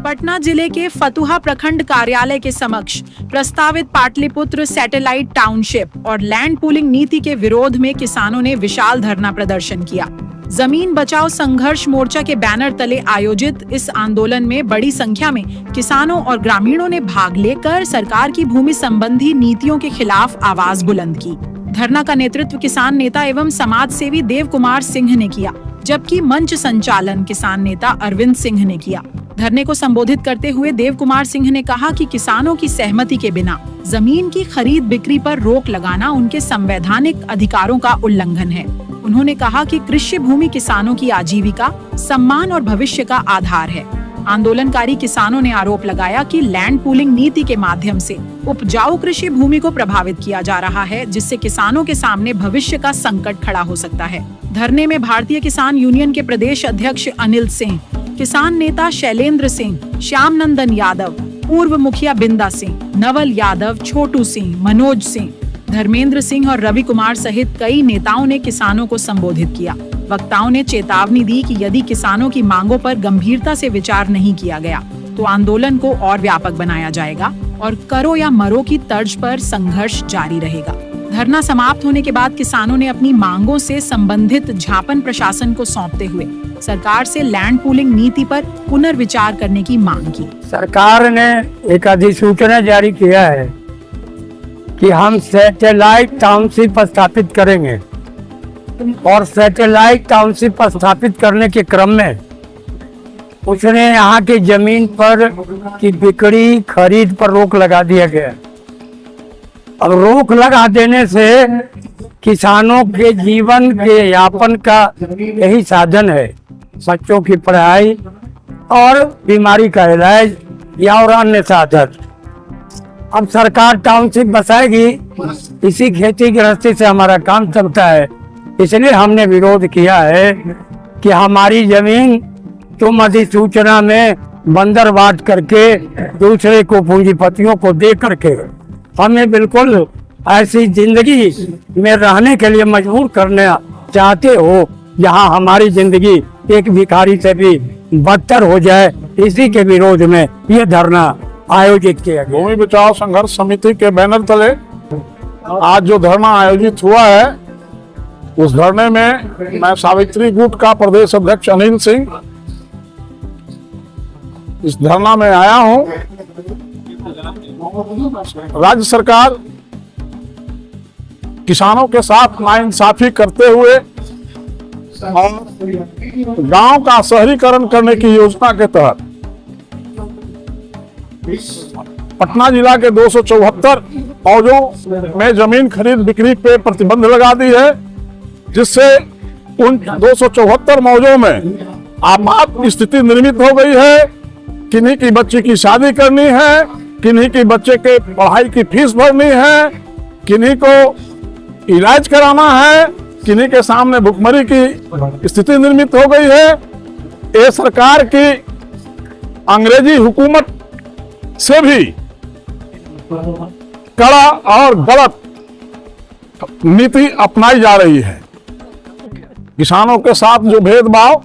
पटना जिले के फतुहा प्रखंड कार्यालय के समक्ष प्रस्तावित पाटलिपुत्र सैटेलाइट टाउनशिप और लैंड पूलिंग नीति के विरोध में किसानों ने विशाल धरना प्रदर्शन किया। जमीन बचाओ संघर्ष मोर्चा के बैनर तले आयोजित इस आंदोलन में बड़ी संख्या में किसानों और ग्रामीणों ने भाग लेकर सरकार की भूमि संबंधी नीतियों के खिलाफ आवाज बुलंद की। धरना का नेतृत्व किसान नेता एवं समाज सेवी देव कुमार सिंह ने किया, जबकि मंच संचालन किसान नेता अरविंद सिंह ने किया। धरने को संबोधित करते हुए देव कुमार सिंह ने कहा कि किसानों की सहमति के बिना जमीन की खरीद बिक्री पर रोक लगाना उनके संवैधानिक अधिकारों का उल्लंघन है। उन्होंने कहा कि कृषि भूमि किसानों की आजीविका, सम्मान और भविष्य का आधार है। आंदोलनकारी किसानों ने आरोप लगाया कि लैंड पूलिंग नीति के माध्यम से उपजाऊ कृषि भूमि को प्रभावित किया जा रहा है, जिससे किसानों के सामने भविष्य का संकट खड़ा हो सकता है। धरने में भारतीय किसान यूनियन के प्रदेश अध्यक्ष अनिल सिंह, किसान नेता शैलेंद्र सिंह, श्याम नंदन यादव, पूर्व मुखिया बिंदा सिंह, नवल यादव, छोटू सिंह, मनोज सिंह, धर्मेंद्र सिंह और रवि कुमार सहित कई नेताओं ने किसानों को संबोधित किया। वक्ताओं ने चेतावनी दी कि यदि किसानों की मांगों पर गंभीरता से विचार नहीं किया गया तो आंदोलन को और व्यापक बनाया जाएगा और करो या मरो की तर्ज पर संघर्ष जारी रहेगा। धरना समाप्त होने के बाद किसानों ने अपनी मांगों से संबंधित झापन प्रशासन को सौंपते हुए सरकार से लैंड पूलिंग नीति पर पुनर्विचार करने की मांग की। सरकार ने एक अधिसूचना जारी किया है कि हम सैटेलाइट टाउनशिप स्थापित करेंगे और सैटेलाइट टाउनशिप स्थापित करने के क्रम में उसने यहाँ की जमीन पर की बिक्री खरीद पर रोक लगा दिया गया। अब रोक लगा देने से किसानों के जीवन के यापन का यही साधन है, बच्चों की पढ़ाई और बीमारी का इलाज या और अन्य साधन। अब सरकार टाउनशिप बसाएगी, इसी खेती गृहस्थी से हमारा काम चलता है, इसलिए हमने विरोध किया है कि हमारी जमीन तुम अधिसूचना में बंदर बांट करके दूसरे को पूंजीपतियों को दे करके हमें बिल्कुल ऐसी जिंदगी में रहने के लिए मजबूर करना चाहते हो जहां हमारी जिंदगी एक भिखारी से भी बदतर हो जाए। इसी के विरोध में ये धरना आयोजित किया गया। भूमि बचाओ संघर्ष समिति के बैनर तले आज जो धरना आयोजित हुआ है, उस धरने में मैं सावित्री गुट का प्रदेश अध्यक्ष अनिल सिंह इस धरना में आया हूं। राज्य सरकार किसानों के साथ नाइंसाफी करते हुए और गांव का शहरीकरण करने की योजना के तहत पटना जिला के 274 मौजों में जमीन खरीद बिक्री पे प्रतिबंध लगा दी है, जिससे उन 274 मौजों में आपात स्थिति निर्मित हो गई है। किन्हीं की बच्चे की शादी करनी है, किन्हीं की बच्चे के पढ़ाई की फीस भरनी है, किन्हीं को इलाज कराना है, किन्हीं के सामने भुखमरी की स्थिति निर्मित हो गई है। ये सरकार की अंग्रेजी हुकूमत से भी कड़ा और गलत नीति अपनाई जा रही है। किसानों के साथ जो भेदभाव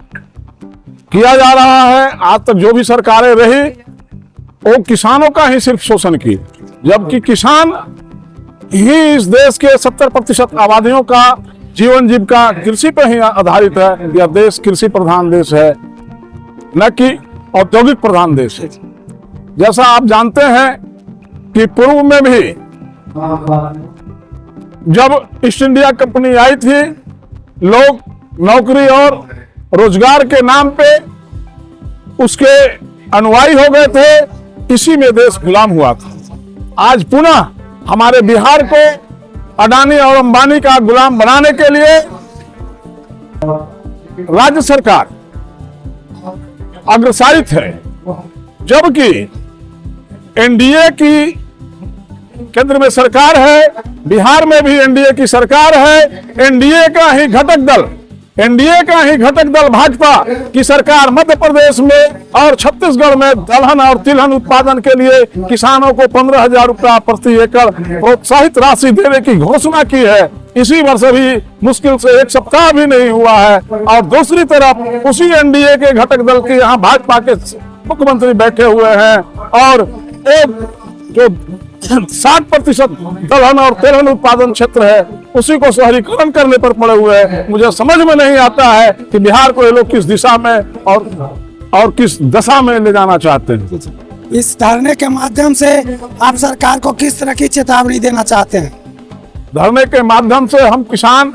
किया जा रहा है, आज तक जो भी सरकारें रही वो किसानों का ही सिर्फ शोषण की, जबकि किसान ही इस देश के 70% आबादियों का जीवन जीविका कृषि पर ही आधारित है। यह देश कृषि प्रधान देश है, न कि औद्योगिक प्रधान देश है। जैसा आप जानते हैं कि पूर्व में भी जब ईस्ट इंडिया कंपनी आई थी, लोग नौकरी और रोजगार के नाम पे उसके अनुयायी हो गए थे, इसी में देश गुलाम हुआ था। आज पुनः हमारे बिहार को अडानी और अंबानी का गुलाम बनाने के लिए राज्य सरकार अग्रसारित है, जबकि एनडीए की केंद्र में सरकार है, बिहार में भी एनडीए की सरकार है। एनडीए का ही घटक दल भाजपा की सरकार मध्य प्रदेश में और छत्तीसगढ़ में दलहन और तिलहन उत्पादन के लिए किसानों को 15,000 रुपया प्रति एकड़ प्रोत्साहित राशि देने की घोषणा की है। इसी वर्ष भी मुश्किल से एक सप्ताह भी नहीं हुआ है और दूसरी तरफ उसी एनडीए के घटक दल के यहाँ भाजपा के मुख्यमंत्री बैठे हुए हैं और एक जो 60% दलहन और तेलहन उत्पादन क्षेत्र है उसी को शहरीकरण करने पर पड़े हुए हैं। मुझे समझ में नहीं आता है कि बिहार को ये लोग किस दिशा में और किस दशा में ले जाना चाहते हैं। इस धरने के माध्यम से आप सरकार को किस तरह की चेतावनी देना चाहते हैं? धरने के माध्यम से हम किसान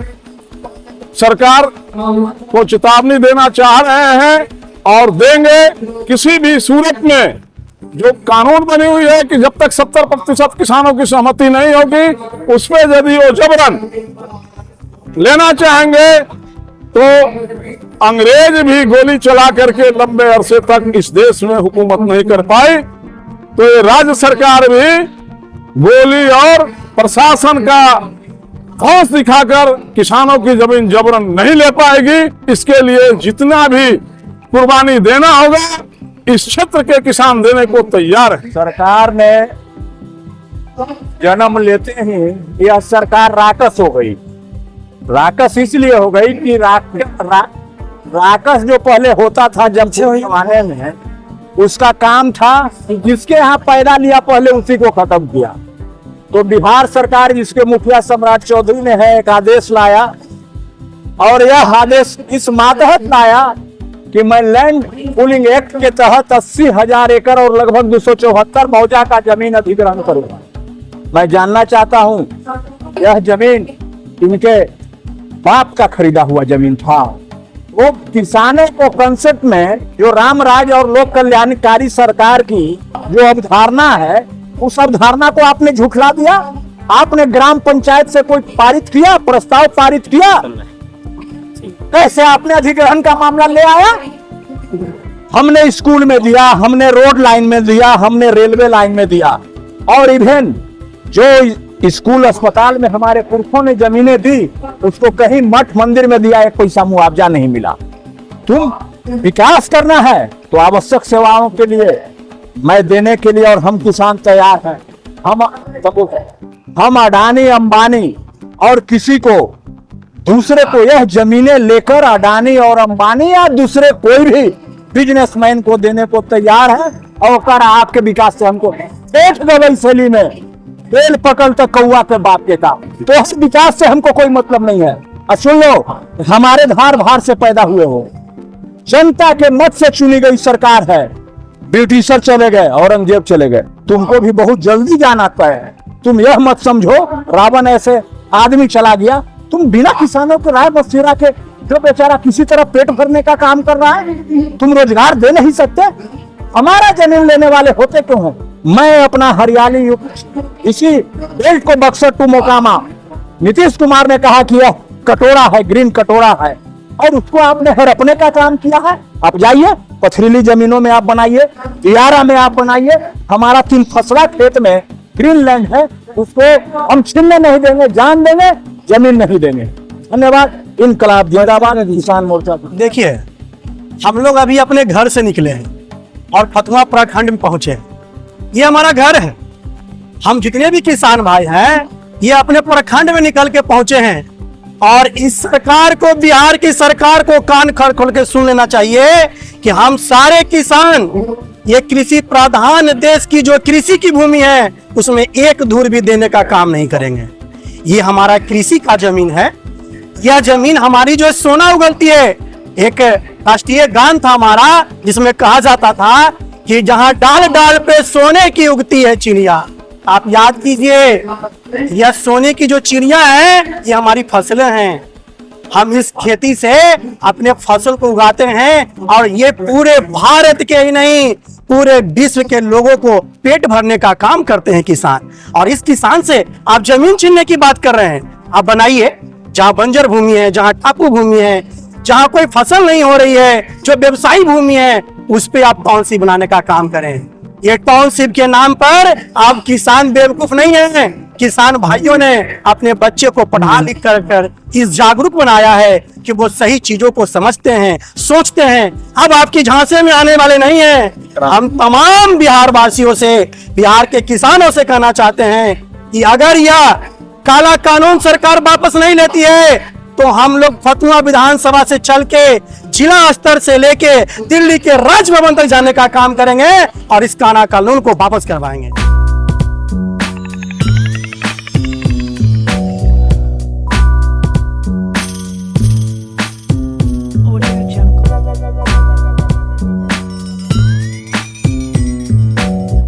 सरकार को चेतावनी देना चाह रहे हैं और देंगे। किसी भी सूरत में जो कानून बनी हुई है कि जब तक 70% किसानों की सहमति नहीं होगी उस पर यदि वो जबरन लेना चाहेंगे तो अंग्रेज भी गोली चला करके लंबे अरसे तक इस देश में हुकूमत नहीं कर पाई, तो ये राज्य सरकार भी गोली और प्रशासन का खौफ दिखाकर किसानों की जमीन जबरन नहीं ले पाएगी। इसके लिए जितना भी कुर्बानी देना होगा इस क्षेत्र के किसान देने को तैयार है। सरकार ने जन्म लेते ही यह सरकार राकस हो गई। राकस इसलिए हो गई कि राकस जो पहले होता था जब से जमाने में उसका काम था जिसके यहाँ पैदा लिया पहले उसी को खत्म किया। तो बिहार सरकार जिसके मुखिया सम्राट चौधरी ने है एक आदेश लाया और यह आदेश इस मातहत लाया कि मैं लैंड पूलिंग एक्ट के तहत 80,000 एकड़ और लगभग 274 मौजा का जमीन अधिग्रहण करूंगा। मैं जानना चाहता हूं यह जमीन इनके बाप का खरीदा हुआ जमीन था। वो किसानों को कंसेप्ट में जो रामराज और लोक कल्याणकारी सरकार की जो अवधारणा है उस अवधारणा को आपने झुठला दिया। आपने ग्राम पंचायत से कोई पारित किया, प्रस्ताव पारित किया? कैसे आपने अधिग्रहण का मामला ले आया? हमने स्कूल में दिया, हमने रोड लाइन में दिया, हमने रेलवे लाइन में दिया और इवन जो स्कूल अस्पताल में हमारे पुरखों ने जमीनें दी उसको कहीं मठ मंदिर में दिया, एक पैसा मुआवजा नहीं मिला। तुम विकास करना है तो आवश्यक सेवाओं के लिए मैं देने के लिए और हम किसान तैयार हैं। हम अडानी अंबानी और किसी को दूसरे को यह जमीनें लेकर अडानी और अंबानी या दूसरे कोई भी बिजनेसमैन को देने को तैयार है और कर आपके विकास से हमको पेट गई शैली में बेल पकड़ तक कौआ के बाप के काम, तो इस विकास से हमको कोई मतलब नहीं है। और सुन लो, हमारे धार भार से पैदा हुए हो, जनता के मत से चुनी गई सरकार है। ब्रिटिशर चले गए, औरंगजेब चले गए, तुमको भी बहुत जल्दी जाना तय है। तुम यह मत समझो रावण ऐसे आदमी चला गया। तुम बिना किसानों के राय मशविरा के जो बेचारा किसी तरह पेट भरने का काम कर रहा है तुम रोजगार दे नहीं सकते? हमारा जमीन लेने वाले होते क्यों हैं? मैं अपना हरियाली इसी बेल्ट को बक्सर टू मोकामा नीतीश कुमार ने कहा कि यह कटोरा है, ग्रीन कटोरा है और उसको आपने हड़पने का काम किया है। आप जाइए पथरीली जमीनों में आप बनाइए, दियारा में आप बनाइए। हमारा 3 फसला खेत में ग्रीन लैंड है, उसको हम छीनने नहीं देंगे, जान देंगे, जमीन नहीं देंगे। धन्यवाद। इनकलाब जिंदाबाद, किसान मोर्चा। देखिए, हम लोग अभी अपने घर से निकले हैं और फतुहा प्रखंड में पहुंचे हैं। ये हमारा घर है। हम जितने भी किसान भाई हैं ये अपने प्रखंड में निकल के पहुंचे हैं और इस सरकार को, बिहार की सरकार को कान खोल के सुन लेना चाहिए कि हम सारे किसान ये कृषि प्रधान देश की जो कृषि की भूमि है उसमें एक धूर भी देने का काम नहीं करेंगे। ये हमारा कृषि का जमीन है। यह जमीन हमारी जो सोना उगलती है। एक राष्ट्रीय गान था हमारा जिसमें कहा जाता था कि जहां डाल डाल पे सोने की उगती है चिड़िया। आप याद कीजिए, यह सोने की जो चिड़िया है ये हमारी फसलें हैं। हम इस खेती से अपने फसल को उगाते हैं और ये पूरे भारत के ही नहीं पूरे विश्व के लोगों को पेट भरने का काम करते हैं किसान। और इस किसान से आप जमीन छीनने की बात कर रहे हैं। आप बनाइए, जहाँ बंजर भूमि है, जहाँ टापू भूमि है, जहाँ कोई फसल नहीं हो रही है, जो व्यवसायी भूमि है, उस पे आप टाउनशिप बनाने का काम करें। ये टाउनशिप के नाम पर आप किसान बेवकूफ नहीं है। किसान भाइयों ने अपने बच्चे को पढ़ा लिख कर इस जागरूक बनाया है कि वो सही चीजों को समझते हैं, सोचते हैं। अब आपकी झांसे में आने वाले नहीं हैं। हम तमाम बिहार वासियों से, बिहार के किसानों से कहना चाहते हैं कि अगर यह काला कानून सरकार वापस नहीं लेती है तो हम लोग फतुहा विधानसभा से चल के जिला स्तर से लेके दिल्ली के राजभवन तक जाने का काम करेंगे और इस कानून को वापस करवाएंगे।